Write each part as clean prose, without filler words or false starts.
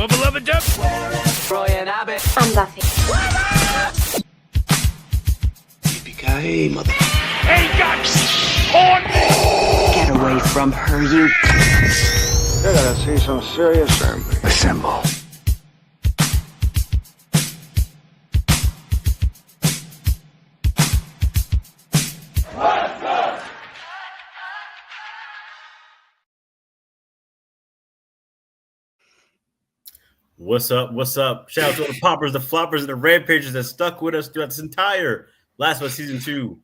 beloved Deb. Roy and Abbott. I'm Buffy. Yippee-ki-yay, mother. Hey, got on. Get away from her, you. You're gonna see some serious family. Assemble. What's up? What's up? Shout out to all the poppers, the floppers, and the rampagers that stuck with us throughout this entire Last of Us Season 2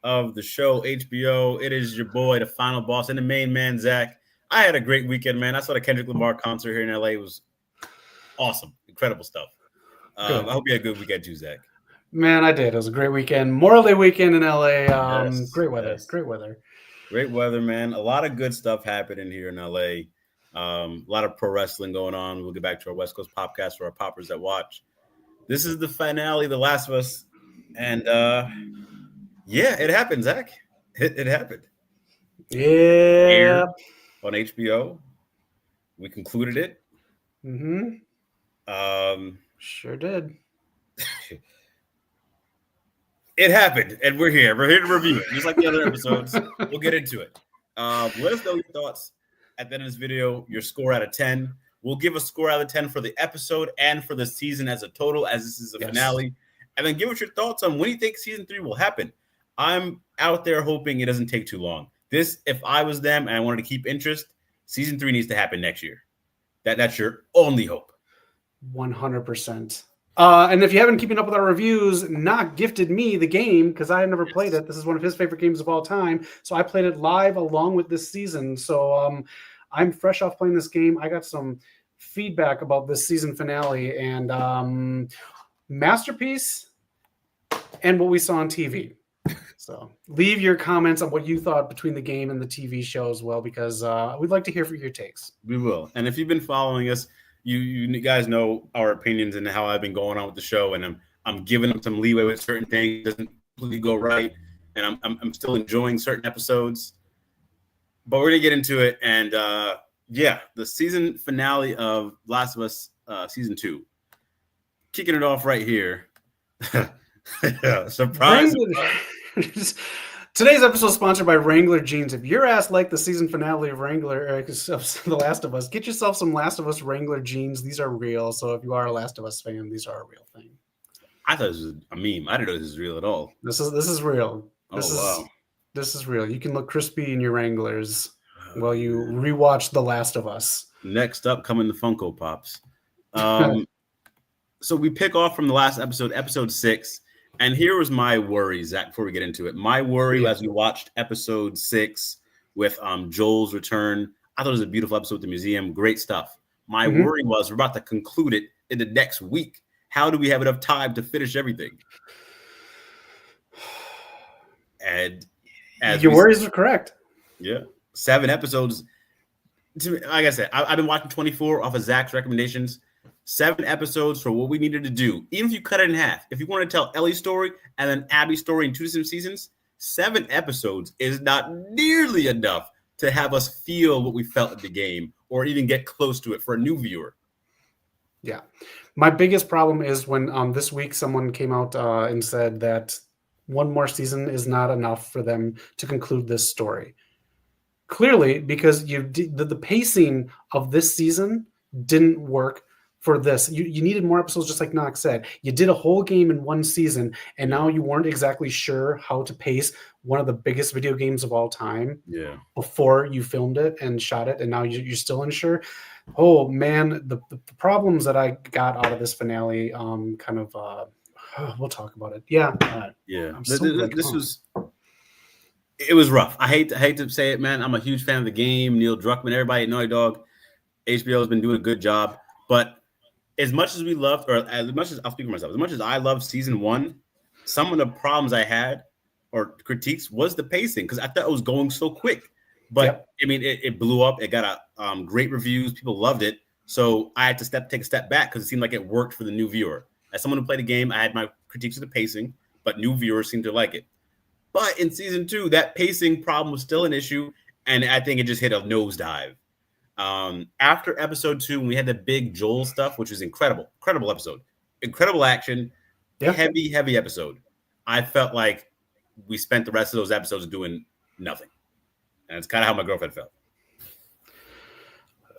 of the show, HBO. It is your boy, the final boss, and the main man, Zach. I had a great weekend, man. I saw the Kendrick Lamar concert here in LA. It was awesome. Incredible stuff. I hope you had a good weekend too, Zach. Man, I did. It was a great weekend. Memorial Day weekend in LA. Yes, great weather. yes. Great weather. Great weather, man. A lot of good stuff happening here in LA. A lot of pro wrestling going on. We'll get back to our West Coast Popcast for our poppers that watch. This is the finale, The Last of Us. And yeah, it happened, Zach. It happened. Yeah. Aired on HBO. We concluded it. Sure did. It happened, and we're here. We're here to review it, just like the other episodes. We'll get into it. Let us know your thoughts at the end of this video, your score out of 10. We'll give a score out of 10 for the episode and for the season as a total, as this is a finale. And then give us your thoughts on when you think season 3 will happen. I'm out there hoping it doesn't take too long. This, if I was them and I wanted to keep interest, season 3 needs to happen next year. That's your only hope. 100%. And if you haven't keeping up with our reviews, Knock gifted me the game because I had never played it. This is one of his favorite games of all time. So I played it live along with this season. So I'm fresh off playing this game. I got some feedback about this season finale and masterpiece and what we saw on TV. So leave your comments on what you thought between the game and the TV show as well, because we'd like to hear for your takes. We will. And if you've been following us, you guys know our opinions and how I've been going on with the show, and I'm giving them some leeway with certain things. It doesn't completely go right, and I'm still enjoying certain episodes. But we're gonna get into it, and the season finale of Last of Us season 2, kicking it off right here. Surprise! Today's episode is sponsored by Wrangler Jeans. If your ass like the season finale of Wrangler of The Last of Us, get yourself some Last of Us Wrangler jeans. These are real. So if you are a Last of Us fan, these are a real thing. I thought this was a meme. I didn't know this was real at all. This is real. Wow. This is real. You can look crispy in your Wranglers while you rewatch The Last of Us. Next up, coming the Funko Pops. So we pick off from the last episode, episode 6. And here was my worry, Zach, before we get into it. My worry as we watched episode 6 with Joel's return. I thought it was a beautiful episode at the museum. Great stuff. My worry was we're about to conclude it in the next week. How do we have enough time to finish everything? And your worries are correct. Yeah. 7 episodes. Like I said, I've been watching 24 off of Zach's recommendations. 7 episodes for what we needed to do. Even if you cut it in half, if you want to tell Ellie's story and then Abby's story in 2 different seasons, 7 episodes is not nearly enough to have us feel what we felt in the game or even get close to it for a new viewer. Yeah. My biggest problem is when this week someone came out and said that one more season is not enough for them to conclude this story. Clearly, because the pacing of this season didn't work for this. You needed more episodes, just like Knox said. You did a whole game in one season, and now you weren't exactly sure how to pace one of the biggest video games of all time before you filmed it and shot it, and now you're still unsure. Oh, man, the problems that I got out of this finale we'll talk about it. Yeah. It was rough. I hate to say it, man. I'm a huge fan of the game. Neil Druckmann, everybody at Naughty Dog. HBO has been doing a good job, but as much as we loved, or as much as I'll speak for myself, as much as I loved season 1, some of the problems I had or critiques was the pacing because I thought it was going so quick. But I mean, it blew up. It got great reviews. People loved it. So I had to take a step back because it seemed like it worked for the new viewer. As someone who played the game, I had my critiques of the pacing, but new viewers seemed to like it. But in season 2, that pacing problem was still an issue, and I think it just hit a nosedive. After episode 2, when we had the big Joel stuff, which was incredible episode, incredible action, heavy episode. I felt like we spent the rest of those episodes doing nothing, and it's kind of how my girlfriend felt.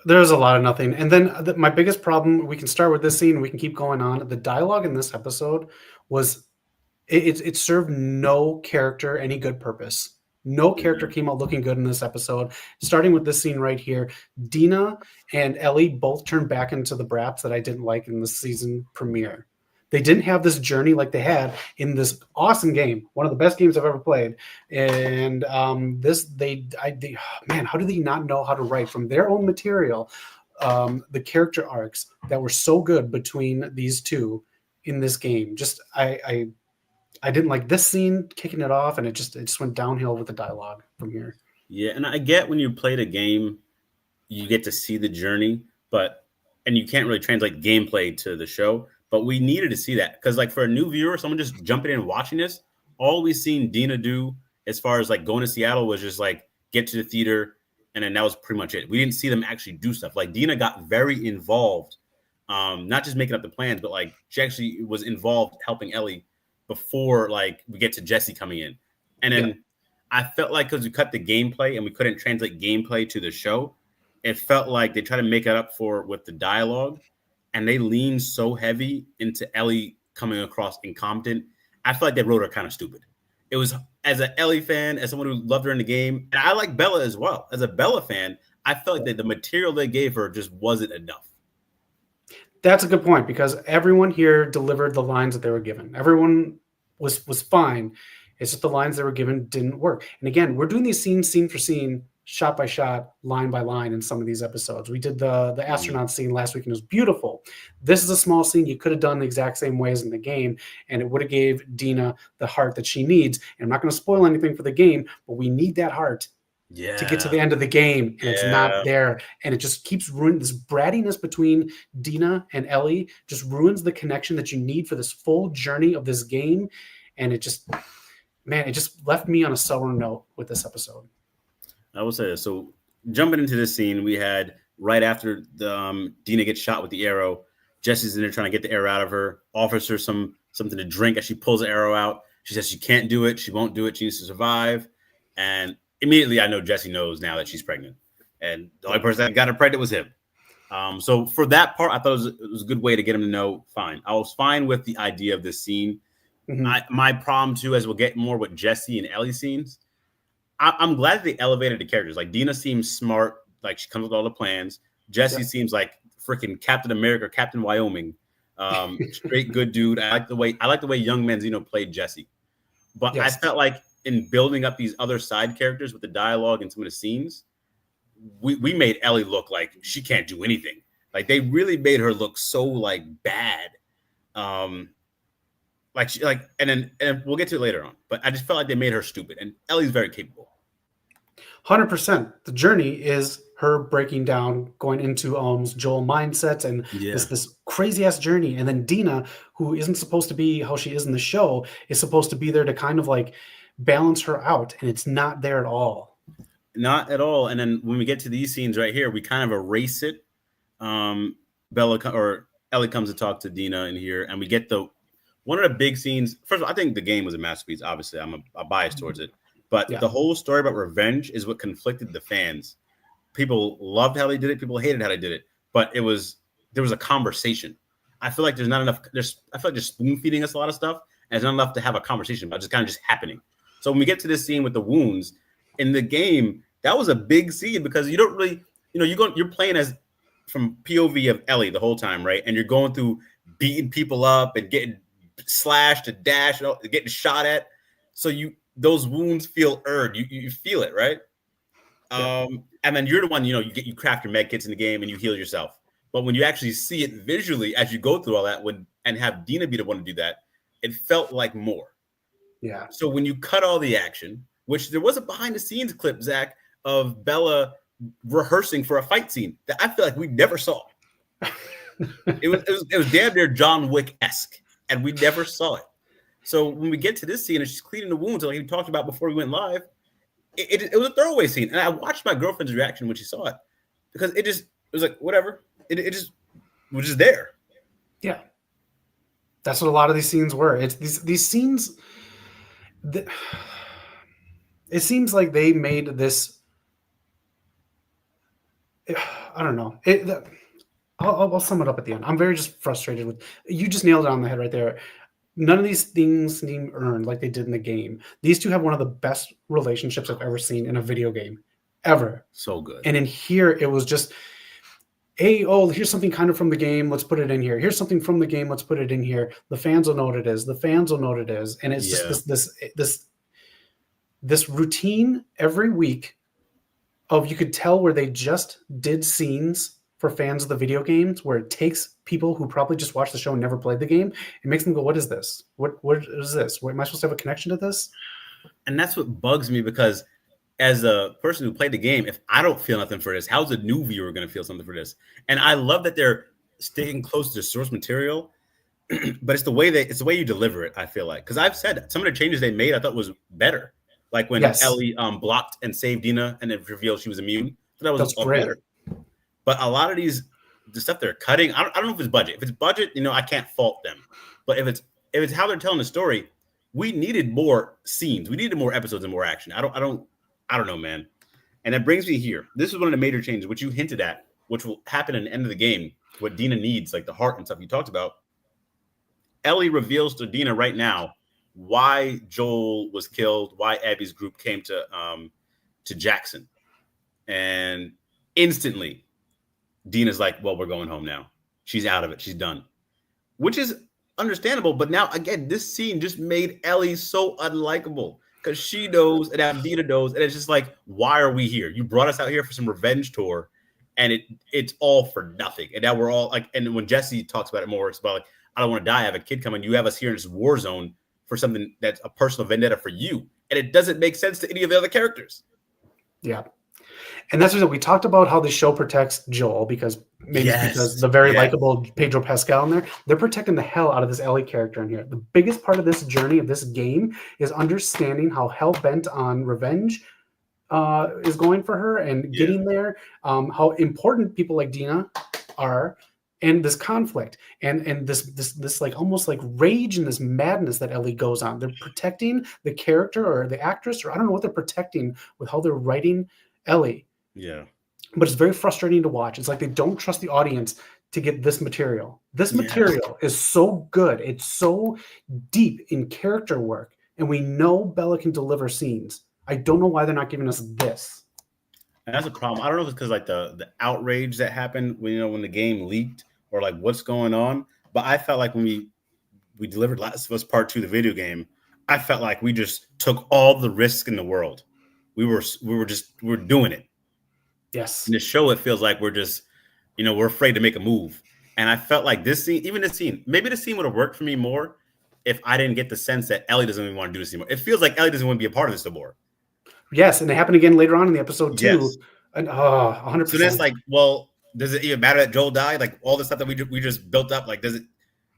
There's a lot of nothing. And then my biggest problem, we can start with this scene, we can keep going on. The dialogue in this episode was, it served no character any good purpose. No character came out looking good in this episode. Starting with this scene right here, Dina and Ellie both turned back into the brats that I didn't like in the season premiere. They didn't have this journey like they had in this awesome game, one of the best games I've ever played. And man, how do they not know how to write from their own material the character arcs that were so good between these two in this game? Just I didn't like this scene kicking it off, and it just went downhill with the dialogue from here. Yeah, and I get when you play the game, you get to see the journey, and you can't really translate gameplay to the show. But we needed to see that because, like, for a new viewer, someone just jumping in and watching this, all we've seen Dina do as far as like going to Seattle was just like get to the theater, and then that was pretty much it. We didn't see them actually do stuff. Like Dina got very involved, not just making up the plans, but like she actually was involved helping Ellie before like we get to Jesse coming in. And then I felt like because we cut the gameplay and we couldn't translate gameplay to the show, it felt like they tried to make it up for with the dialogue. And they leaned so heavy into Ellie coming across incompetent. I feel like they wrote her kind of stupid. It was, as an Ellie fan, as someone who loved her in the game, and I like Bella as well. As a Bella fan, I felt like that the material they gave her just wasn't enough. That's a good point, because everyone here delivered the lines that they were given. Everyone was fine. It's just the lines they were given didn't work. And again, we're doing these scenes, scene for scene, shot by shot, line by line in some of these episodes. We did the astronaut scene last week, and it was beautiful. This is a small scene you could have done the exact same way as in the game, and it would have gave Dina the heart that she needs. And I'm not going to spoil anything for the game, but we need that heart to get to the end of the game, and it's not there. And it just keeps ruining this brattiness between Dina and Ellie, just ruins the connection that you need for this full journey of this game. And it just left me on a sour note with this episode. I will say this. So jumping into this scene, we had right after the Dina gets shot with the arrow, Jesse's in there trying to get the arrow out of her, offers her something to drink as she pulls the arrow out. She says she can't do it. She won't do it. She needs to survive. And immediately I know Jesse knows now that she's pregnant. And the only person that got her pregnant was him. So for that part, I thought it was a good way to get him to know, fine. I was fine with the idea of this scene. Mm-hmm. My problem, too, as we'll get more with Jesse and Ellie scenes, I'm glad that they elevated the characters. Like Dina seems smart, like she comes with all the plans. Jesse seems like freaking Captain America, Captain Wyoming, straight good dude. I like the way young Manzino played Jesse. But I felt like in building up these other side characters with the dialogue and some of the scenes, we made Ellie look like she can't do anything. Like they really made her look so like bad. And we'll get to it later on. But I just felt like they made her stupid, and Ellie's very capable. 100%. The journey is her breaking down, going into Joel mindsets and this crazy ass journey. And then Dina, who isn't supposed to be how she is in the show, is supposed to be there to kind of like balance her out, and it's not there at all. Not at all. And then when we get to these scenes right here, we kind of erase it. Ellie comes to talk to Dina in here, and we get one of the big scenes. First of all, I think the game was a masterpiece. Obviously, I'm a bias towards it. But the whole story about revenge is what conflicted the fans. People loved how they did it. People hated how they did it. But there was a conversation. I feel like there's not enough. I feel like they're spoon feeding us a lot of stuff, and it's not enough to have a conversation about. It's just kind of just happening. So when we get to this scene with the wounds in the game, that was a big scene because you don't really, you're playing as from POV of Ellie the whole time, right? And you're going through beating people up and getting slashed and dashed, getting shot at. So those wounds feel earned. You feel it, right? And then you're the one, you craft your med kits in the game and you heal yourself. But when you actually see it visually as you go through all that, and have Dina be the one to do that, it felt like more. Yeah. So when you cut all the action, which there was a behind the scenes clip, Zach, of Bella rehearsing for a fight scene that I feel like we never saw. It was damn near John Wick-esque, and we never saw it. So when we get to this scene and she's cleaning the wounds, like we talked about before we went live, it was a throwaway scene. And I watched my girlfriend's reaction when she saw it. because it was like whatever. It just was just there. Yeah, that's what a lot of these scenes were. It's these scenes. It seems like they made this. I don't know. I'll sum it up at the end. I'm very just frustrated with you. Just nailed it on the head right there. None of these things seem earned like they did in the game. These two have one of the best relationships I've ever seen in a video game, ever. So good. And in here, it was just, hey, oh, here's something kind of from the game. Let's put it in here. Here's something from the game. Let's put it in here. The fans will know what it is. The fans will know what it is. And it's just this routine every week of, you could tell where they just did scenes for fans of the video games, where it takes people who probably just watched the show and never played the game, it makes them go, what is this? What is this? What, am I supposed to have a connection to this? And that's what bugs me, because as a person who played the game, if I don't feel nothing for this, how's a new viewer going to feel something for this? And I love that they're sticking close to the source material, but it's the way you deliver it. I feel like, because I've said some of the changes they made, I thought was better. Like when Ellie blocked and saved Dina, and it revealed she was immune. So that was all great. Better. But a lot of the stuff they're cutting, I don't know if it's budget. If it's budget, I can't fault them. But if it's how they're telling the story, we needed more scenes. We needed more episodes and more action. I don't know, man. And that brings me here. This is one of the major changes, which you hinted at, which will happen at the end of the game. What Dina needs, like the heart and stuff you talked about. Ellie reveals to Dina right now why Joel was killed, why Abby's group came to Jackson, and instantly Dina's like, well, we're going home now. She's out of it. She's done, which is understandable. But now, again, this scene just made Ellie so unlikable, because she knows and Dina knows. And it's just like, why are we here? You brought us out here for some revenge tour, and it's all for nothing. And now we're all like, and when Jesse talks about it more, it's about like, I don't want to die. I have a kid coming. You have us here in this war zone for something that's a personal vendetta for you. And it doesn't make sense to any of the other characters. Yeah. And that's what we talked about, how the show protects Joel, because because the very likable Pedro Pascal in there, they're protecting the hell out of this Ellie character in here. The biggest part of this journey of this game is understanding how hell bent on revenge is going for her, and getting there, how important people like Dina are, and this conflict and this like almost like rage and this madness that Ellie goes on. They're protecting the character or the actress, or I don't know what they're protecting with how they're writing Ellie. Yeah. But it's very frustrating to watch. It's like they don't trust the audience to get this material. This material is so good. It's so deep in character work, and we know Bella can deliver scenes. I don't know why they're not giving us this. And that's a problem. I don't know if it's because like the outrage that happened when the game leaked, or like what's going on. But I felt like when we delivered Last of Us Part 2, the video game, I felt like we just took all the risk in the world. We were doing it. Yes. In the show, it feels like we're just, we're afraid to make a move. And I felt like this scene, maybe the scene would have worked for me more if I didn't get the sense that Ellie doesn't even want to do this anymore. It feels like Ellie doesn't want to be a part of this anymore. Yes, and it happened again later on in the episode too. Yes. And 100%. So that's like, well, does it even matter that Joel died? Like all the stuff that we just built up, like does it?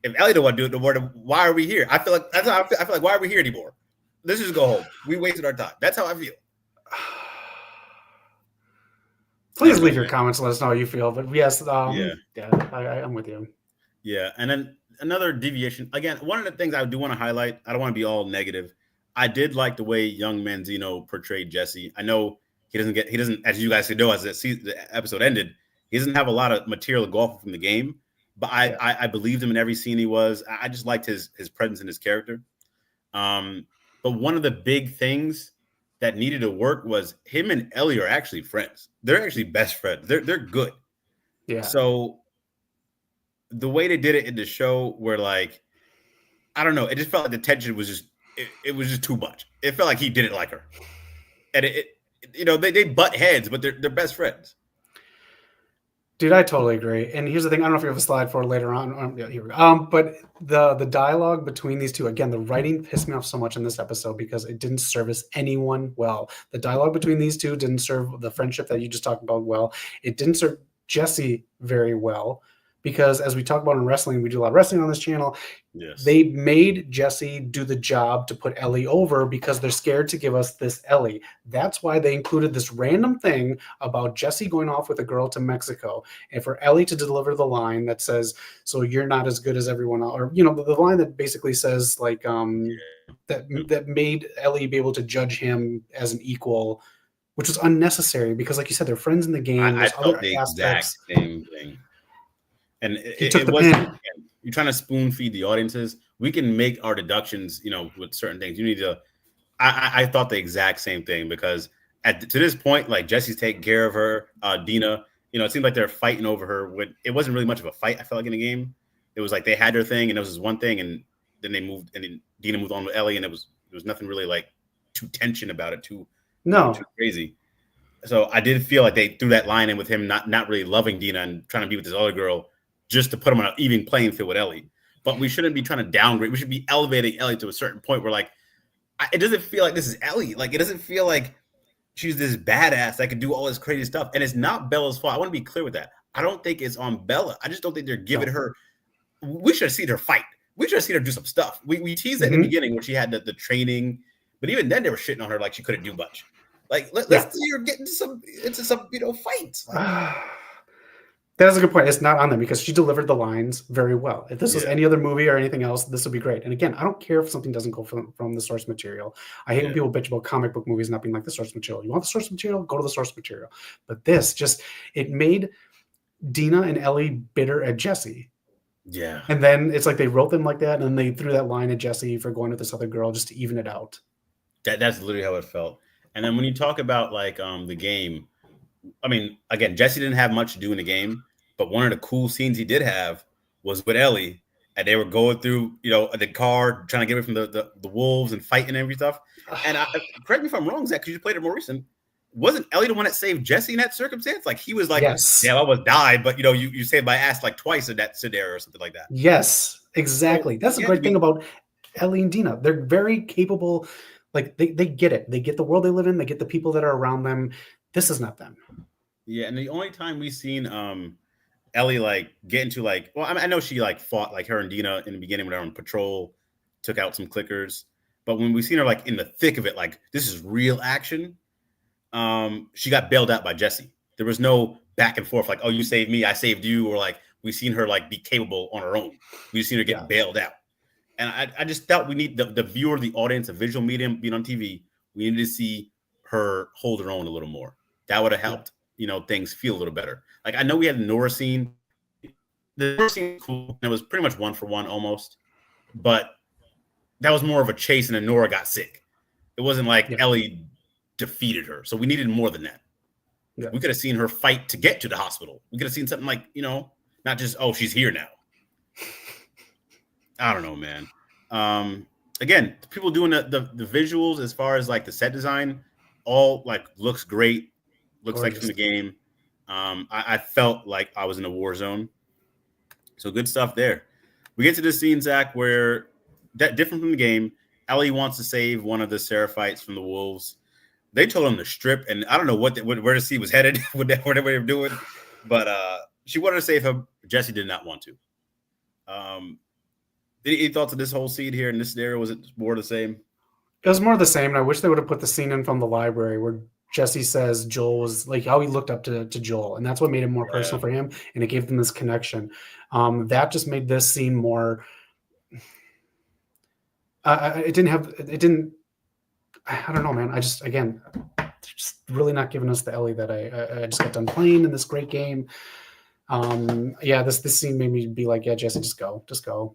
If Ellie don't want to do it no more, then why are we here? I feel like that's how I feel like, why are we here anymore? Let's just go home. We wasted our time. That's how I feel. Please leave your comments. Let us know how you feel. But yes, I'm with you. Yeah, and then another deviation. Again, one of the things I do want to highlight. I don't want to be all negative. I did like the way young Manzino portrayed Jesse. I know he doesn't, as you guys can know, as the episode ended, he doesn't have a lot of material to go off from the game. But I believed him in every scene he was. I just liked his presence and his character. But one of the big things that needed to work was him and Ellie are actually friends. They're actually best friends. They're good. Yeah. So the way they did it in the show, where like, I don't know, it just felt like the tension was just it was just too much. It felt like he didn't like her, and they butt heads, but they're best friends. Dude, I totally agree. And here's the thing: I don't know if you have a slide for it later on. Yeah, here we go. But the dialogue between these two, again, the writing pissed me off so much in this episode because it didn't service anyone well. The dialogue between these two didn't serve the friendship that you just talked about well. It didn't serve Jesse very well, because as we talk about in wrestling, we do a lot of wrestling on this channel. Yes. They made Jesse do the job to put Ellie over because they're scared to give us this Ellie. That's why they included this random thing about Jesse going off with a girl to Mexico, and for Ellie to deliver the line that says, "So you're not as good as everyone else," or the line that basically says like that made Ellie be able to judge him as an equal, which was unnecessary because, like you said, they're friends in the game. I There's felt other the exact aspects. same thing. And He took it the wasn't, pin. you're trying to spoon feed the audiences. We can make our deductions, with certain things. You need to, I thought the exact same thing because to this point, like Jesse's taking care of her, Dina, it seemed like they're fighting over her when it wasn't really much of a fight. I felt like in the game, it was like they had their thing and it was this one thing. And then they moved and then Dina moved on with Ellie and there was nothing really like too tension about it, too crazy. So I did feel like they threw that line in with him not really loving Dina and trying to be with this other girl just to put him on an even playing field with Ellie. But we shouldn't be trying to downgrade. We should be elevating Ellie to a certain point where, like, it doesn't feel like this is Ellie. Like, it doesn't feel like she's this badass that could do all this crazy stuff. And it's not Bella's fault. I want to be clear with that. I don't think it's on Bella. I just don't think they're giving her – we should have seen her fight. We should have seen her do some stuff. We teased that in the beginning where she had the training. But even then, they were shitting on her like she couldn't do much. Like, let's see her get into some fights. Like, that's a good point. It's not on them because she delivered the lines very well. If this was any other movie or anything else, this would be great. And again, I don't care if something doesn't go from the source material. I hate when people bitch about comic book movies not being like the source material. You want the source material? Go to the source material. But this it made Dina and Ellie bitter at Jesse. Yeah. And then it's like they wrote them like that, and then they threw that line at Jesse for going with this other girl just to even it out. That's literally how it felt. And then when you talk about like the game, I mean, again, Jesse didn't have much to do in the game, but one of the cool scenes he did have was with Ellie, and they were going through, the car, trying to get away from the wolves and fighting and every stuff. And correct me if I'm wrong, Zach, because you played it more recent. Wasn't Ellie the one that saved Jesse in that circumstance? Like he was like, yes. Yeah, I was died, but you saved my ass like twice in that scenario or something like that. Yes, exactly. That's the great thing about Ellie and Dina. They're very capable. Like they get it. They get the world they live in. They get the people that are around them. This is not them. Yeah, and the only time we've seen Ellie like get into like, well, I know she like fought like her and Dina in the beginning when they were on patrol, took out some clickers. But when we've seen her like in the thick of it, like this is real action, she got bailed out by Jesse. There was no back and forth like, oh, you saved me, I saved you, or like we've seen her like be capable on her own. We've seen her get bailed out. And I just felt we need the viewer, the audience, a visual medium being on TV. We needed to see her hold her own a little more. That would have helped, things feel a little better. Like I know we had the Nora scene. The Nora scene was cool. And it was pretty much 1-for-1 almost. But that was more of a chase and then Nora got sick. It wasn't like Ellie defeated her. So we needed more than that. Yeah. We could have seen her fight to get to the hospital. We could have seen something like, not just, oh, she's here now. I don't know, man. Again, people doing the visuals as far as like the set design, all like looks great. Looks like it's in the game. I felt like I was in a war zone. So good stuff there. We get to this scene, Zach, where that different from the game, Ellie wants to save one of the Seraphites from the wolves. They told him to strip, and I don't know where the scene was headed, whatever they were doing, but she wanted to save him. Jesse did not want to. Any thoughts of this whole scene here in this scenario? Was it more the same? It was more the same, and I wish they would have put the scene in from the library where Jesse says Joel was like how he looked up to Joel, and that's what made it more personal for him, and it gave them this connection. That just made this scene more. I don't know, man. Just really not giving us the Ellie that I just got done playing in this great game. This scene made me be like, yeah, Jesse, just go.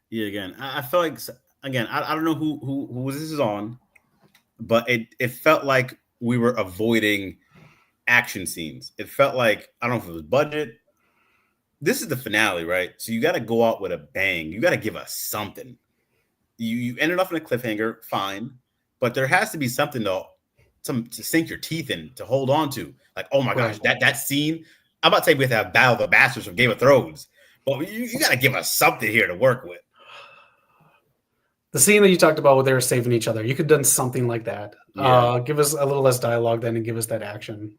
Yeah, again, I felt like I don't know who this is on, but it felt like we were avoiding action scenes. It felt like I don't know if it was budget. This is the finale, right? So you got to go out with a bang. You got to give us something. You ended off in a cliffhanger, fine, but there has to be something to sink your teeth in, to hold on to. Like, oh my gosh, that scene. I'm about to say we have to have Battle of the Bastards from Game of Thrones, but you got to give us something here to work with. The scene that you talked about where they were saving each other, you could have done something like that. Yeah. Give us a little less dialogue then and give us that action.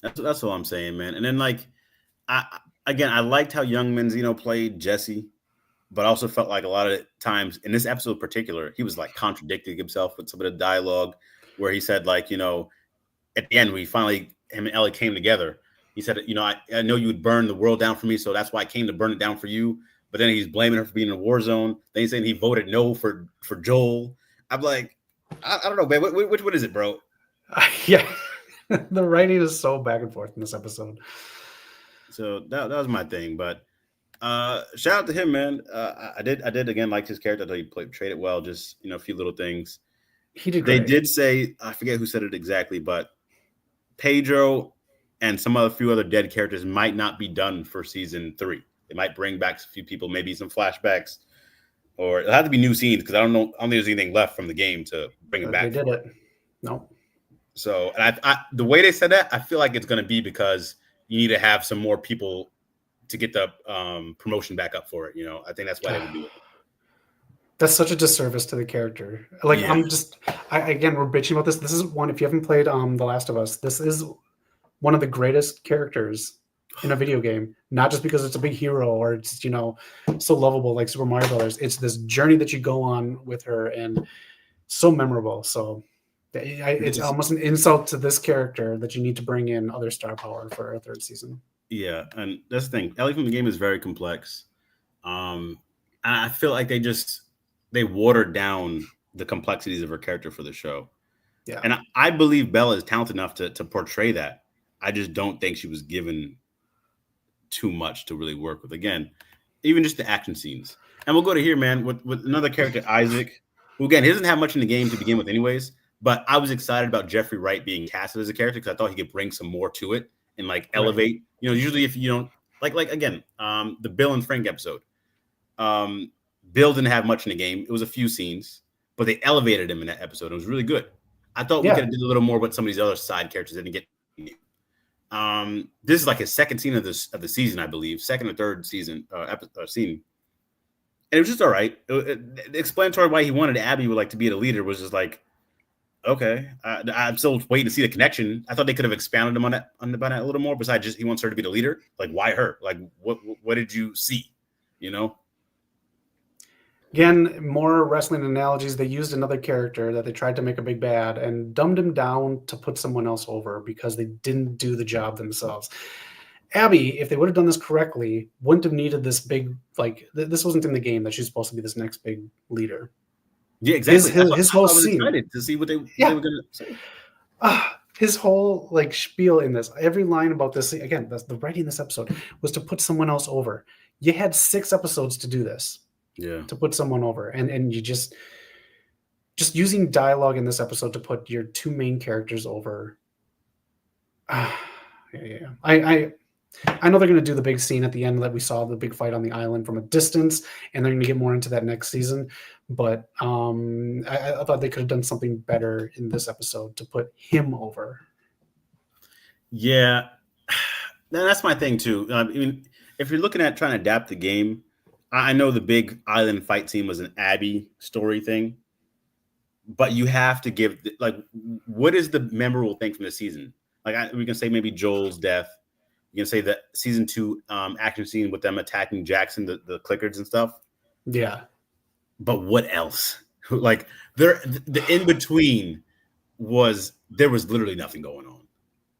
That's what I'm saying, man. And then like, I again, I liked how Young Menzino played Jesse, but I also felt like a lot of times in this episode in particular, he was like contradicting himself with some of the dialogue where he said, like, at the end, we finally, him and Ellie came together. He said, I know you would burn the world down for me, so that's why I came to burn it down for you. But then he's blaming her for being in a war zone. Then he's saying he voted no for Joel. I'm like, I don't know, man. Which one is it, bro? Yeah. The writing is so back and forth in this episode. So that was my thing. But shout out to him, man. I did again like his character. I thought he portrayed it well. Just a few little things. He did They great. did say, I forget who said it exactly, but Pedro and few other dead characters might not be done for season 3. They might bring back a few people, maybe some flashbacks, or it'll have to be new scenes because I don't think there's anything left from the game to bring it back. They did it. No. So, and I the way they said that, I feel like it's going to be because you need to have some more people to get the promotion back up for it. I think that's why they would do it. That's such a disservice to the character. Like, Yeah. Again, we're bitching about this. This is one, if you haven't played The Last of Us, this is one of the greatest characters in a video game. Not just because it's a big hero or it's, so lovable like Super Mario Brothers. It's this journey that you go on with her and so memorable. So it's almost an insult to this character that you need to bring in other star power for a 3rd season. Yeah, and that's the thing. Ellie from the game is very complex. I feel like they watered down the complexities of her character for the show. Yeah. And I believe Bella is talented enough to portray that. I just don't think she was given too much to really work with. Again, even just the action scenes. And we'll go to here, man, with another character, Isaac, who, again, he doesn't have much in the game to begin with anyways, but I was excited about Jeffrey Wright being casted as a character because I thought he could bring some more to it and, like, elevate. Right. Usually if you don't, like again, the Bill and Frank episode, Bill didn't have much in the game. It was a few scenes, but they elevated him in that episode. It was really good. I thought we could have did a little more with some of these other side characters that didn't get. This is like his second scene of the season, I believe, second or third season scene, and it was just all right. The explanatory why he wanted Abby would like to be the leader was just like, okay, I'm still waiting to see the connection. I thought they could have expanded him on that a little more. Besides, just he wants her to be the leader. Like, why her? Like, what did you see? Again, more wrestling analogies. They used another character that they tried to make a big bad and dumbed him down to put someone else over because they didn't do the job themselves. Abby, if they would have done this correctly, wouldn't have needed this big, like, this wasn't in the game that she's supposed to be this next big leader. Yeah, exactly. His whole scene. Excited to see what they were going to say. His whole, like, spiel in this, every line about this, again, the writing in this episode was to put someone else over. You had 6 episodes to do this. Yeah, to put someone over, and you just using dialogue in this episode to put your 2 main characters over. I know they're going to do the big scene at the end that we saw, the big fight on the island from a distance, and they're going to get more into that next season. But I thought they could have done something better in this episode to put him over. Yeah, that's my thing too. I mean, if you're looking at trying to adapt the game. I know the big island fight scene was an Abby story thing, but you have to give, like, what is the memorable thing from the season? Like, we can say maybe Joel's death. You can say that season 2 action scene with them attacking Jackson, the clickers and stuff. Yeah. But what else? Like, the in between there was literally nothing going on.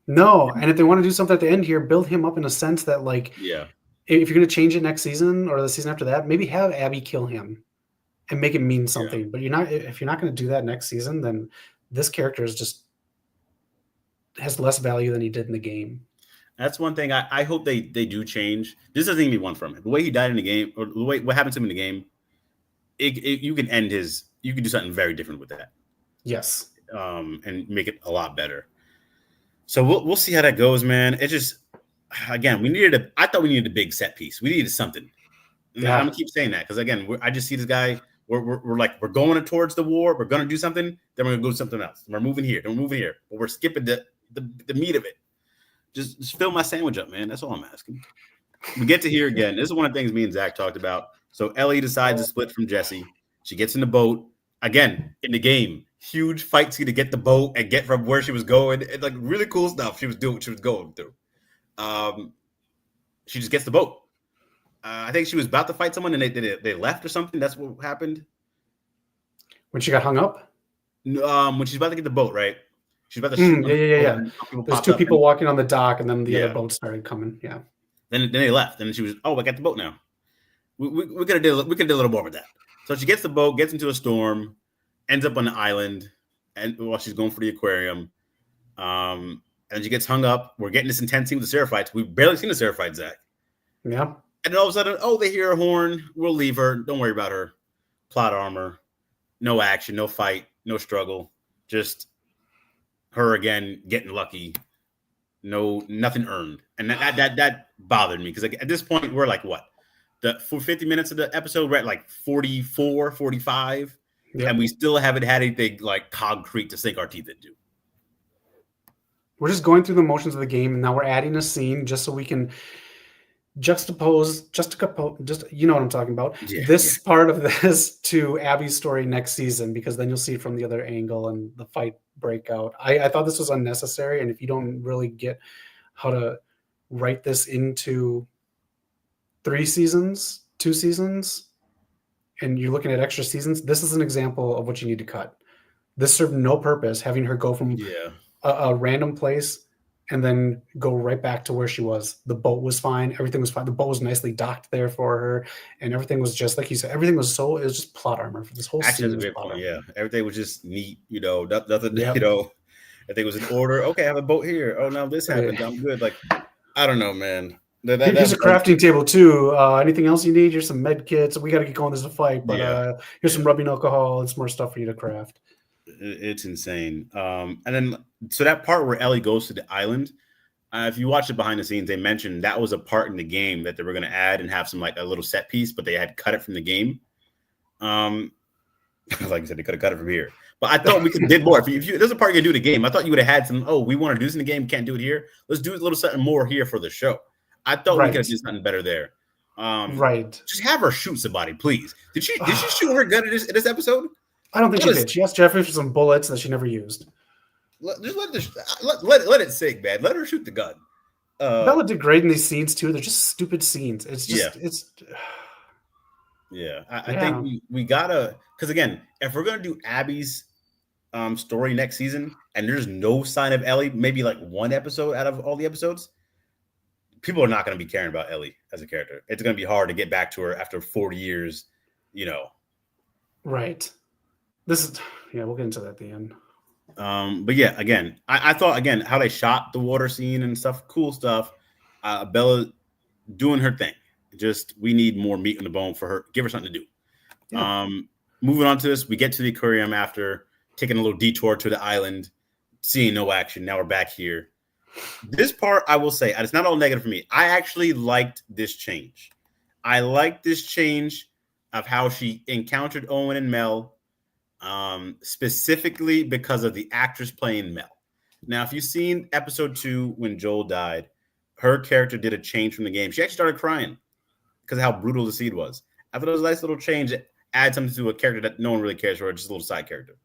No, and if they want to do something at the end here, build him up in a sense that, like, yeah. If you're going to change it next season or the season after that, maybe have Abby kill him and make it mean something. Yeah. But if you're not going to do that next season, then this character is just has less value than he did in the game. That's one thing I hope they do change. This doesn't even be one from it. The way he died in the game, or the way what happened to him in the game, you can you can do something very different with that. Yes. And make it a lot better. So we'll see how that goes, man. It just. Again, I thought we needed a big set piece. We needed something. Yeah. I'm gonna keep saying that because again, I just see this guy. We're going towards the war. We're gonna do something. Then we're gonna go to something else. We're moving here. Then we're moving here. But we're skipping the meat of it. Just fill my sandwich up, man. That's all I'm asking. We get to here again. This is one of the things me and Zach talked about. So Ellie decides to split from Jesse. She gets in the boat again in the game. Huge fight scene to get the boat and get from where she was going. And, like, really cool stuff she was doing. What she was going through. she just gets the boat. I think she was about to fight someone and they left or something. That's what happened. When she got hung up? When she's about to get the boat, right? She's about to shoot. Yeah. There's two people walking on the dock, and then the other Yeah. boat started coming. Yeah. Then they left, and she was, I got the boat now. We could have did a little more with that. So she gets the boat, gets into a storm, ends up on the island, and while she's going for the aquarium, and she gets hung up. We're getting this intense scene with the Seraphites. We've barely seen the Seraphites, Zach. Yeah. And then all of a sudden, they hear a horn. We'll leave her. Don't worry about her. Plot armor. No action, no fight, no struggle. Just her again getting lucky. Nothing earned. And that bothered me because at this point, we're like, what? For 50 minutes of the episode, we're at like 44, 45. Yep. And we still haven't had anything like concrete to sink our teeth into. We're just going through the motions of the game, and now we're adding a scene just so we can juxtapose, you know what I'm talking about. This part of this to Abby's story next season, because then you'll see it from the other angle and the fight break out. I thought this was unnecessary, and if you don't really get how to write this into 2 seasons, and you're looking at extra seasons, this is an example of what you need to cut. This served no purpose, having her go from a random place and then go right back to where she was. The boat was fine. Everything was fine. The boat was nicely docked there for her. And everything was just, like you said, it was just plot armor for this whole scene. Was everything was just neat, nothing, everything was in order. Okay, I have a boat here. Oh, now this happened. I'm good. Like, I don't know, man. Here's a crafting table too. Anything else you need? Here's some med kits. We got to get going. There's a fight, but here's some rubbing alcohol. It's more stuff for you to craft. It's insane. And then, so that part where Ellie goes to the island, if you watch it behind the scenes, they mentioned that was a part in the game that they were going to add and have some like a little set piece, but they had cut it from the game. Like I said, they could have cut it from here. But I thought we could did more. If there's a part you can do the game, I thought you would have had some. We want to do this in the game, can't do it here. Let's do a little something more here for the show. I thought we could have done something better there. Just have her shoot somebody, please. Did she shoot her gun in this episode? I don't think she did. She asked Jeffrey for some bullets that she never used. Let it sink, man. Let her shoot the gun. Bella did great in these scenes too. They're just stupid scenes. It's just I think we gotta, because again, if we're gonna do Abby's story next season and there's no sign of Ellie, maybe like one episode out of all the episodes, people are not going to be caring about Ellie as a character. It's going to be hard to get back to her after 40 years, Right. We'll get into that at the end. But yeah, again, I thought, again, how they shot the water scene and stuff, cool stuff. Bella doing her thing. Just, we need more meat on the bone for her. Give her something to do. Yeah. Moving on to this, we get to the aquarium after taking a little detour to the island, seeing no action. Now we're back here. This part, I will say, and it's not all negative for me. I actually liked this change. I liked this change of how she encountered Owen and Mel, specifically because of the actress playing Mel. Now, if you've seen episode 2 when Joel died, her character did a change from the game. She actually started crying because of how brutal the scene was. I thought it was a nice little change that adds something to a character that no one really cares for, just a little side character.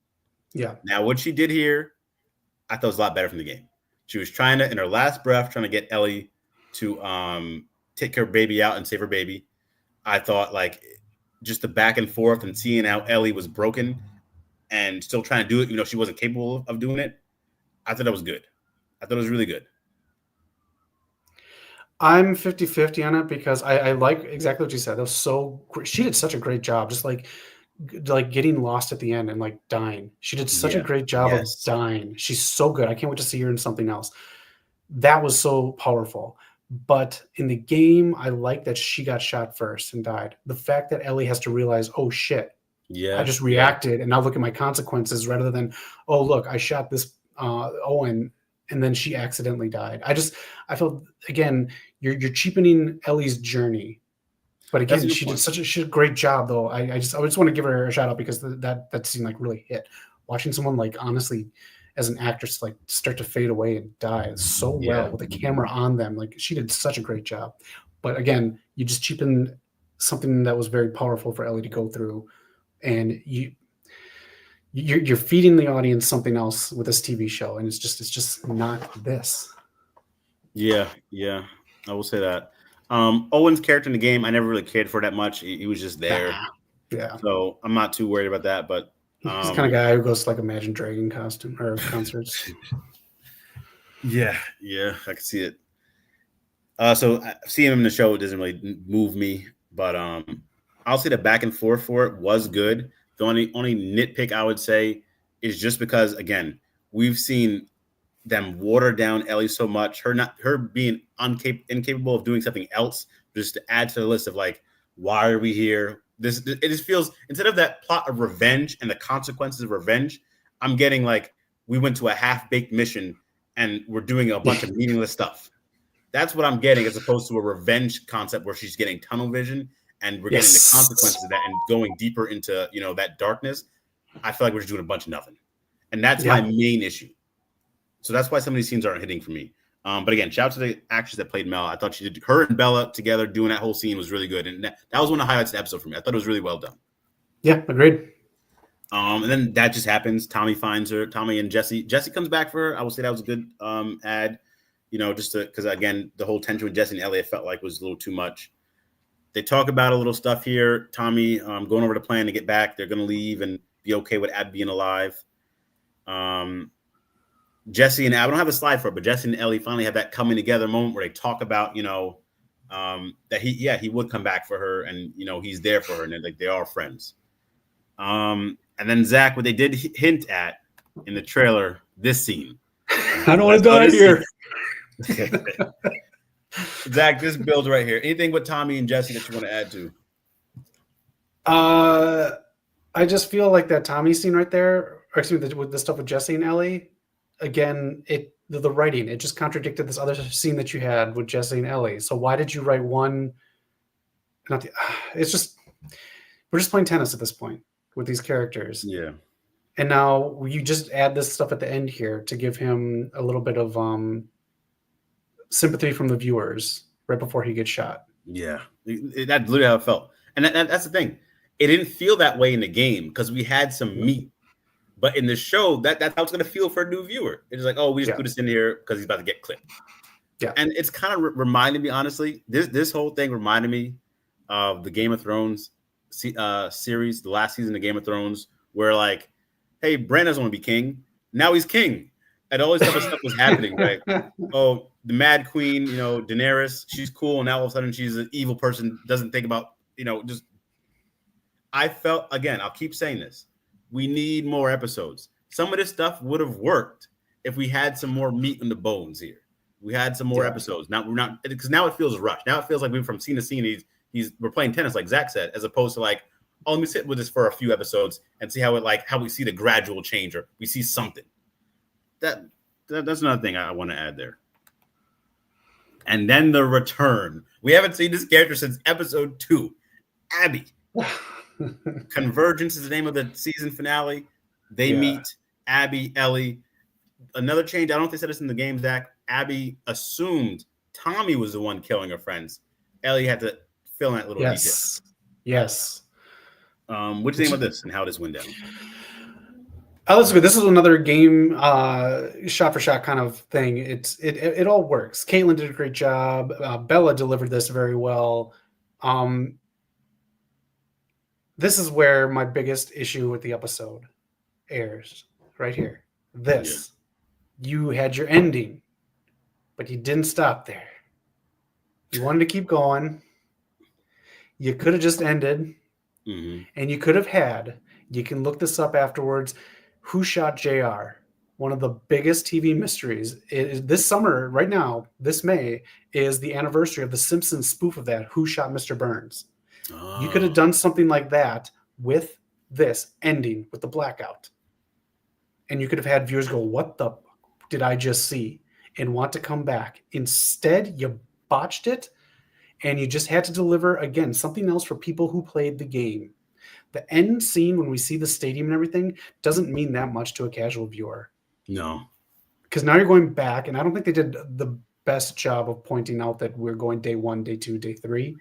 Yeah. Now, what she did here, I thought was a lot better from the game. She was trying to, in her last breath, trying to get Ellie to take her baby out and save her baby. I thought, like, just the back and forth and seeing how Ellie was broken and still trying to do it, she wasn't capable of doing it. I thought that was good. I thought it was really good. I'm 50-50 on it because I like exactly what you said. That was so great. She did such a great job, just like getting lost at the end and like dying. She did such a great job of dying. She's so good. I can't wait to see her in something else. That was so powerful. But in the game, I like that she got shot first and died. The fact that Ellie has to realize, oh shit, I just reacted and now look at my consequences, rather than, oh look, I shot this Owen and then she accidentally died. I felt, again, you're cheapening Ellie's journey. But again, she did a great job, though. I just want to give her a shout out because that scene like really hit. Watching someone like honestly, as an actress, like start to fade away and die so well with the camera on them, like she did such a great job. But again, you just cheapen something that was very powerful for Ellie to go through, and you're feeding the audience something else with this TV show, and it's just not this. Yeah, I will say that. Owen's character in the game, I never really cared for that much. He was just there. Yeah. So I'm not too worried about that. But he's the kind of guy who goes to like Imagine Dragon costume or concerts. Yeah, I can see it. So seeing him in the show doesn't really move me, but I'll say the back and forth for it was good. The only nitpick I would say is just because, again, we've seen them water down Ellie so much, her being incapable of doing something else, just to add to the list of like, why are we here? It just feels, instead of that plot of revenge and the consequences of revenge, I'm getting like, we went to a half-baked mission and we're doing a bunch of meaningless stuff. That's what I'm getting, as opposed to a revenge concept where she's getting tunnel vision and we're getting the consequences of that and going deeper into, that darkness. I feel like we're just doing a bunch of nothing. And that's my main issue. So that's why some of these scenes aren't hitting for me. But again, shout out to the actress that played Mel. I thought she did, her and Bella together doing that whole scene was really good. And that was one of the highlights of the episode for me. I thought it was really well done. Yeah, agreed. And then that just happens. Tommy finds her. Tommy and Jesse. Jesse comes back for her. I will say that was a good ad, just because, again, the whole tension with Jesse and Elliot felt like was a little too much. They talk about a little stuff here. Tommy going over the plan to get back. They're going to leave and be okay with Abby being alive. Jesse and I don't have a slide for it, but Jesse and Ellie finally have that coming together moment where they talk about, that he would come back for her and, he's there for her and like they are friends. And then Zach, what they did hint at in the trailer, this scene. I don't want to die here. Zach, this build right here. Anything with Tommy and Jesse that you want to add to? I just feel like that Tommy scene right there, or excuse me, with the stuff with Jesse and Ellie, again, the writing, it just contradicted this other scene that you had with Jesse and Ellie. So why did you write one? It's just, we're just playing tennis at this point with these characters. Yeah. And now you just add this stuff at the end here to give him a little bit of sympathy from the viewers right before he gets shot. Yeah. That's literally how it felt. And that's the thing. It didn't feel that way in the game because we had some meat. But in the show, that's how it's going to feel for a new viewer. It's like, oh, we just put this in here because he's about to get clipped. Yeah. And it's kind of reminded me, honestly, this whole thing reminded me of the Game of Thrones series, the last season of Game of Thrones, where like, hey, Bran doesn't want to be king. Now he's king. And all this type of stuff was happening, right? Oh, the Mad Queen, Daenerys, she's cool. And now all of a sudden she's an evil person, doesn't think about, just. I felt, again, I'll keep saying this. We need more episodes. Some of this stuff would have worked if we had some more meat in the bones here. We had some more episodes. Now we're not, because now it feels rushed. Now it feels like we're from scene to scene. We're playing tennis, like Zach said, as opposed to like, oh, let me sit with this for a few episodes and see how we see the gradual change or we see something. That's another thing I want to add there. And then the return. We haven't seen this character since episode 2. Abby. Convergence is the name of the season finale. They meet Abby, Ellie. Another change. I don't know if they said this in the game, Zach. Abby assumed Tommy was the one killing her friends. Ellie had to fill in that little detail. Yes. What's the name of this and how this went down? Oh, that's good. This is another game, shot for shot kind of thing. It all works. Caitlin did a great job. Bella delivered this very well. This is where my biggest issue with the episode airs, right here. You had your ending, but you didn't stop there. You wanted to keep going. You could have just ended, and you could have had, you can look this up afterwards, Who Shot JR? One of the biggest TV mysteries. This summer, right now, this May, is the anniversary of the Simpsons spoof of that, Who Shot Mr. Burns? You could have done something like that with this ending with the blackout. And you could have had viewers go, what the did I just see? And want to come back. Instead, you botched it. And you just had to deliver, again, something else for people who played the game. The end scene, when we see the stadium and everything, doesn't mean that much to a casual viewer. No. Because now you're going back, and I don't think they did the best job of pointing out that we're going day 1, day 2, day 3.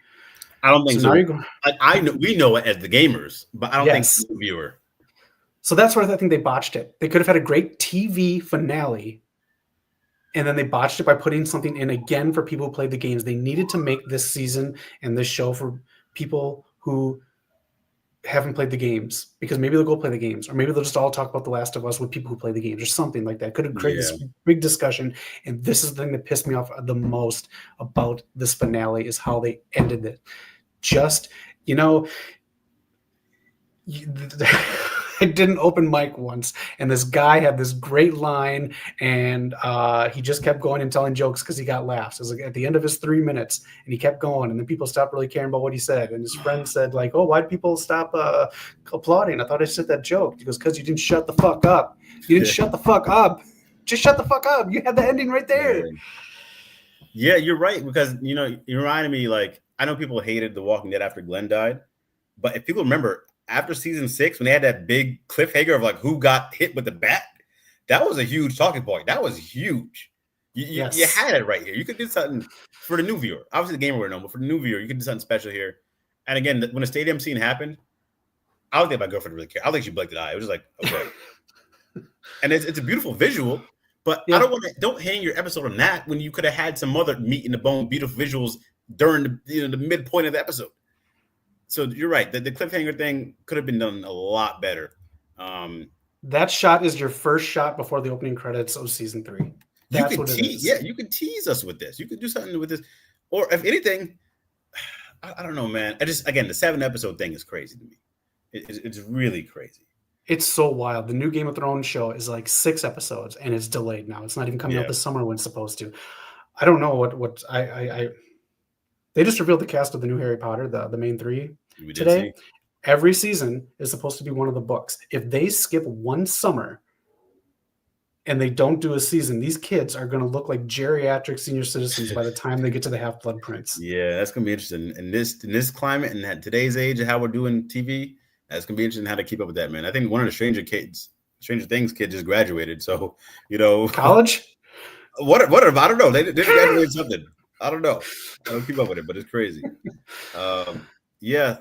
I don't think so. Now you're going, I know we know it as the gamers, but I don't think the viewer. So that's where I think they botched it. They could have had a great TV finale And then they botched it by putting something in again for people who played the games. They needed to make this season and this show for people who haven't played the games, because maybe they'll go play the games, or maybe they'll just all talk about The Last of Us with people who play the games or something like that. Could have created this big discussion. And this is the thing that pissed me off the most about this finale is how they ended it. Just, you know, I did an open mic once, and this guy had this great line, and he just kept going and telling jokes because he got laughs. It was like at the end of his 3 minutes, and he kept going, and then people stopped really caring about what he said. And his friend said, like, "Oh, why'd people stop applauding? I thought I said that joke." He goes, "Because you didn't shut the fuck up. You didn't shut the fuck up. Just shut the fuck up. You had the ending right there." Yeah, you're right, because you know, you reminded me, like, I know people hated The Walking Dead after Glenn died, but if people remember, after season 6, when they had that big cliffhanger of like who got hit with the bat, that was a huge talking point. That was huge. You had it right here. You could do something for the new viewer. Obviously, the gamer would know, but for the new viewer, you could do something special here. And again, when the stadium scene happened, I don't think my girlfriend really cared. I don't think she blinked an eye. It was just like, okay. And it's a beautiful visual, but I don't hang your episode on that when you could have had some other meat in the bone, beautiful visuals during the midpoint of the episode. So you're right. The cliffhanger thing could have been done a lot better. That shot is your first shot before the opening credits of season 3. That's what it is. Yeah, you could tease us with this. You could do something with this. Or if anything, I don't know, man. Again, the 7-episode thing is crazy to me. It's really crazy. It's so wild. The new Game of Thrones show is like 6 episodes, and it's delayed now. It's not even coming out this summer when it's supposed to. I don't know what I they just revealed the cast of the new Harry Potter, the main 3 today. Every season is supposed to be one of the books. If they skip one summer and they don't do a season, these kids are going to look like geriatric senior citizens by the time they get to the Half-Blood Prince. Yeah, that's going to be interesting. In this climate and at today's age and how we're doing TV, that's going to be interesting how to keep up with that, man. I think one of the Stranger Things kids just graduated. So, you know. College? What I don't know. They graduated something. I don't know. I don't keep up with it, but it's crazy. Yeah,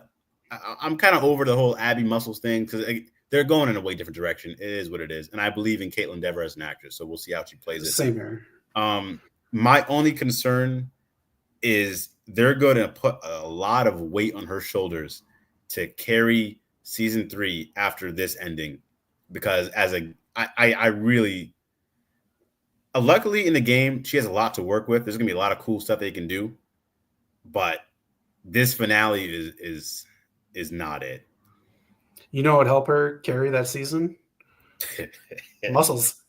I'm kind of over the whole Abby Muscles thing because they're going in a way different direction. It is what it is, and I believe in Caitlin Dever as an actress, so we'll see how she plays it. Same here. My only concern is they're going to put a lot of weight on her shoulders to carry season 3 after this ending, because I really. Luckily, in the game, she has a lot to work with. There's going to be a lot of cool stuff they can do, but this finale is not it. You know what would help her carry that season? Muscles.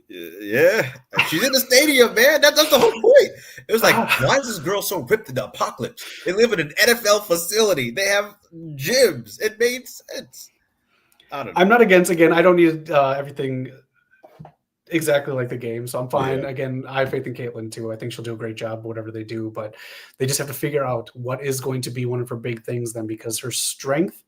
Yeah, she's in the stadium, man. That's the whole point. It was like, why is this girl so ripped in the apocalypse? They live in an NFL facility. They have gyms. It made sense. I don't know. I'm not against. Again, I don't need everything exactly like the game, so I'm fine. Yeah. Again, I have faith in Caitlin too. I think she'll do a great job whatever they do, but they just have to figure out what is going to be one of her big things then, because her strength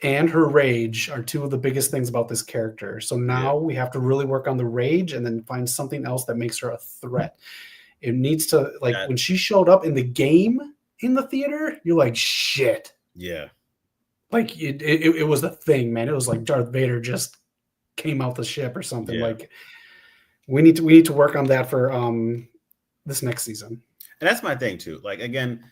and her rage are 2 of the biggest things about this character. So now we have to really work on the rage and then find something else that makes her a threat. It needs to, like, when she showed up in the game in the theater, you're like, shit. Yeah. Like it was the thing, man. It was like Darth Vader just came out the ship or something. Like we need to work on that for this next season. And that's my thing too. Like, again,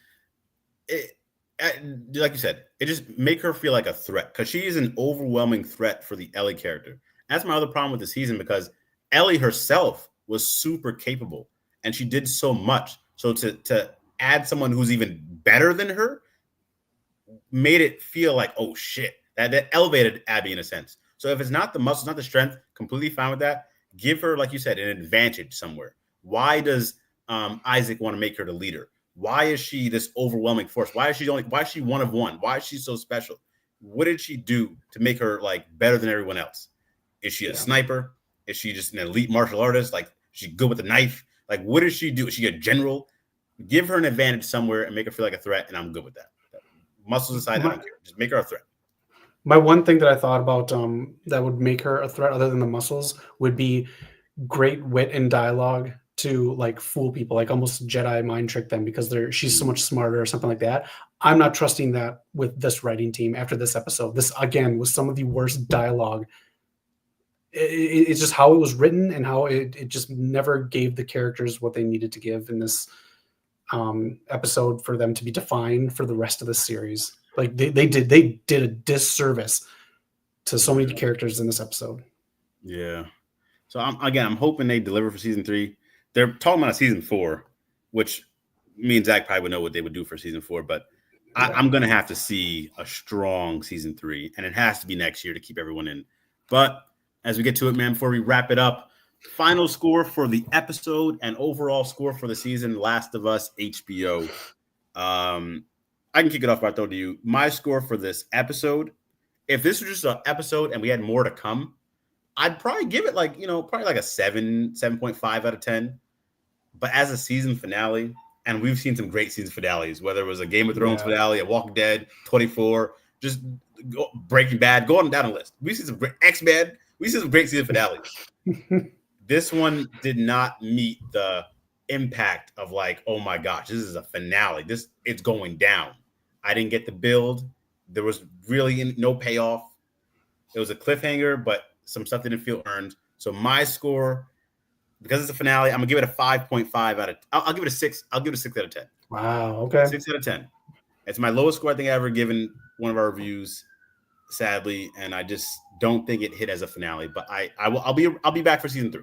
like you said, it just make her feel like a threat, because she is an overwhelming threat for the Ellie character. That's my other problem with the season, because Ellie herself was super capable and she did so much. So to add someone who's even better than her made it feel like, oh shit, that elevated Abby in a sense. So if it's not the muscles, not the strength, completely fine with that. Give her, like you said, an advantage somewhere. Why does Isaac want to make her the leader? Why is she this overwhelming force? Why is she one of one? Why is she so special? What did she do to make her like better than everyone else? Is she a sniper? Is she just an elite martial artist? Like, is she good with a knife? Like, what does she do? Is she a general? Give her an advantage somewhere and make her feel like a threat, and I'm good with that. Muscles aside, I don't care. Just make her a threat. My one thing that I thought about that would make her a threat other than the muscles would be great wit and dialogue to like fool people, like almost Jedi mind trick them because she's so much smarter or something like that. I'm not trusting that with this writing team after this episode. This, again, was some of the worst dialogue It's just how it was written and how it just never gave the characters what they needed to give in this episode for them to be defined for the rest of the series. Like they did a disservice to so many characters in this episode. Yeah. So I'm hoping they deliver for season 3. They're talking about season 4, which me and Zach probably would know what they would do for season 4, but I'm going to have to see a strong season 3, and it has to be next year to keep everyone in. But as we get to it, man, before we wrap it up, final score for the episode and overall score for the season, Last of Us HBO. I can kick it off by throwing to you. My score for this episode, if this was just an episode and we had more to come, I'd probably give it probably like a 7.5 out of 10. But as a season finale, and we've seen some great season finales, whether it was a Game of Thrones finale, a Walking Dead, 24, just Breaking Bad, go on down the list. We've seen some great X-Men. We've seen some great season finales. This one did not meet the impact of like, oh my gosh, this is a finale. It's going down. I didn't get the build. There was really no payoff. It was a cliffhanger, but some stuff didn't feel earned. So my score, because it's a finale, I'm gonna give it a 5.5 out of. I'll give it a 6. I'll give it a 6 out of 10. Wow. Okay. 6 out of 10. It's my lowest score I think I've ever given one of our reviews, sadly, and I just don't think it hit as a finale. But I'll be back for season 3.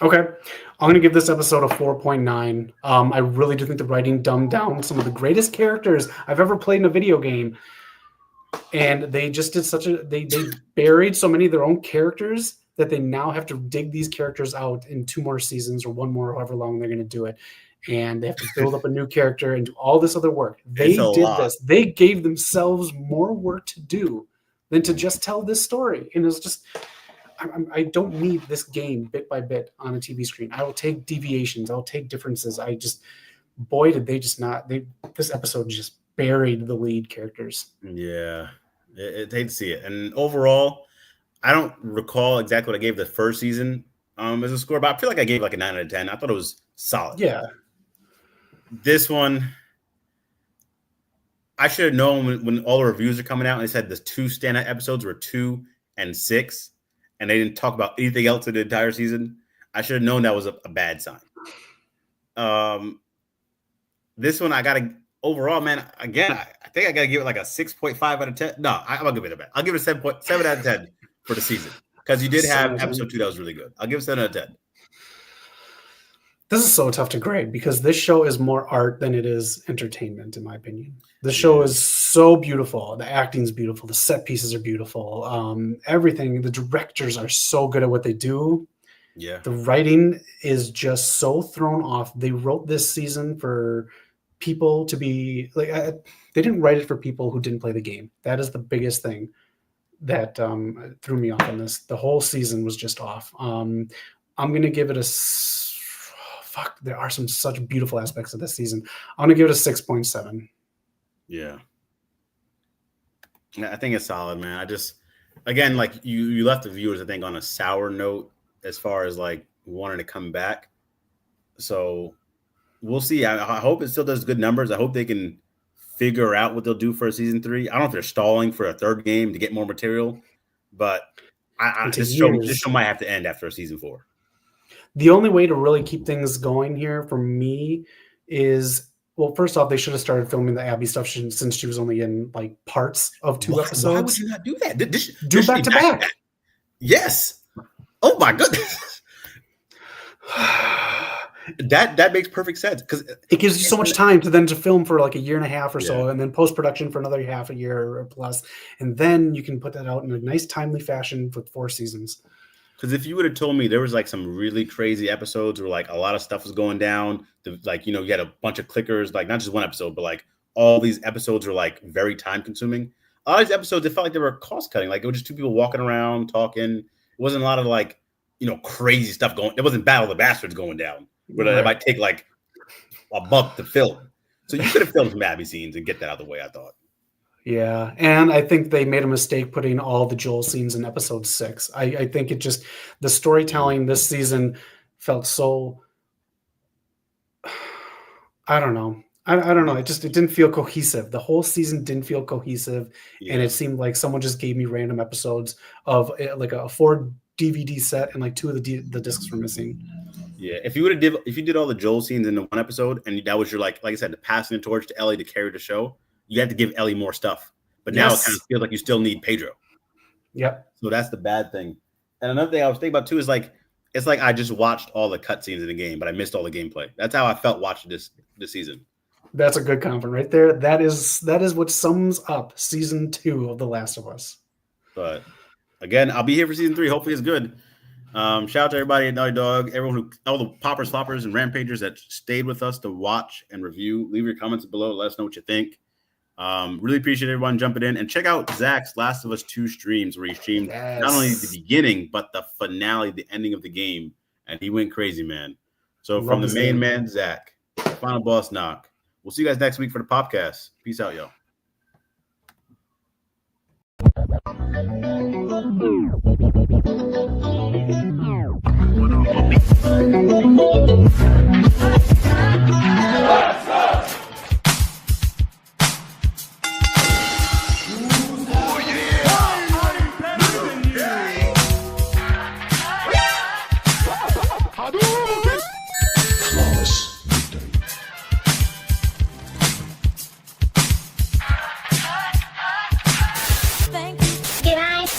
Okay, I'm going to give this episode a 4.9. I really do think the writing dumbed down some of the greatest characters I've ever played in a video game. And they just did they buried so many of their own characters that they now have to dig these characters out in 2 more seasons or 1 more, however long they're going to do it. And they have to build up a new character and do all this other work. They did this. They gave themselves more work to do than to just tell this story. And it's just... I don't need this game bit by bit on a TV screen. I will take deviations. I'll take differences. Boy, did they just not. This episode just buried the lead characters. Yeah, it hate to see it. And overall, I don't recall exactly what I gave the first season as a score, but I feel like I gave like a 9 out of 10. I thought it was solid. Yeah. This one, I should have known when all the reviews are coming out and they said the 2 standout episodes were 2 and 6. And they didn't talk about anything else in the entire season. I should have known that was a bad sign. This one, I got to, overall, man, again, I think I got to give it like a 6.5 out of 10. No, I'll give it a bad. I'll give it a 7 out of 10 for the season. Because you did have episode 2 that was really good. I'll give it 7 out of 10. This is so tough to grade because this show is more art than it is entertainment, in my opinion. The show is so beautiful. The acting's beautiful. The set pieces are beautiful. Everything. The directors are so good at what they do. Yeah. The writing is just so thrown off. They wrote this season for people to be like. They didn't write it for people who didn't play the game. That is the biggest thing that threw me off on this. The whole season was just off. I'm going to give it a. There are some such beautiful aspects of this season. I'm going to give it a 6.7. Yeah. I think it's solid, man. I just, again, like you left the viewers, I think, on a sour note as far as like wanting to come back. So we'll see. I hope it still does good numbers. I hope they can figure out what they'll do for season 3. I don't know if they're stalling for a 3rd game to get more material, but this show might have to end after season 4. The only way to really keep things going here for me is, well, first off, they should have started filming the Abby stuff since she was only in like parts of 2 episodes. Why would you not do that? Do back to back. Yes. Oh my goodness. That makes perfect sense because it gives you so much time to film for like a year and a half or so, and then post-production for another half a year or plus, and then you can put that out in a nice timely fashion with 4 seasons. Because if you would have told me there was like some really crazy episodes where like a lot of stuff was going down, like, you had a bunch of clickers, like not just one episode, but like all these episodes are like very time consuming. All these episodes, it felt like they were cost cutting. Like it was just 2 people walking around talking. It wasn't a lot of like, crazy stuff going. It wasn't Battle of the Bastards going down, but it might take like a month to film. So you could have filmed some Abby scenes and get that out of the way, I thought. Yeah, and I think they made a mistake putting all the Joel scenes in episode 6. I think the storytelling this season felt so, I don't know. I don't know. It didn't feel cohesive. The whole season didn't feel cohesive, and it seemed like someone just gave me random episodes of like a 4 DVD set, and like 2 of the discs were missing. Yeah, if you did all the Joel scenes in the one episode, and that was your like I said, the passing the torch to Ellie to carry the show, you had to give Ellie more stuff. But now it kind of feels like you still need Pedro. Yep. So that's the bad thing. And another thing I was thinking about too is like it's like I just watched all the cutscenes in the game, but I missed all the gameplay. That's how I felt watching this season. That's a good compliment right there. That is what sums up season 2 of The Last of Us. But again, I'll be here for season 3. Hopefully it's good. Shout out to everybody at Naughty Dog, everyone all the poppers, floppers, and rampagers that stayed with us to watch and review. Leave your comments below. Let us know what you think. Really appreciate everyone jumping in, and check out Zach's Last of Us 2 streams where he streamed not only the beginning but the finale, the ending of the game, and he went crazy, man. So from the main man, Zach, final boss knock. We'll see you guys next week for the Popcast. Peace out, y'all.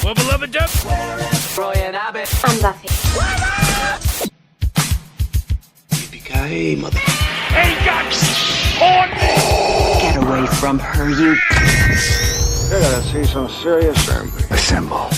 Well, beloved Duck. Roy and Abbott. I'm Buffy. Hey, guys, on me. Get away from her, you. You're gonna see some serious. Assemble.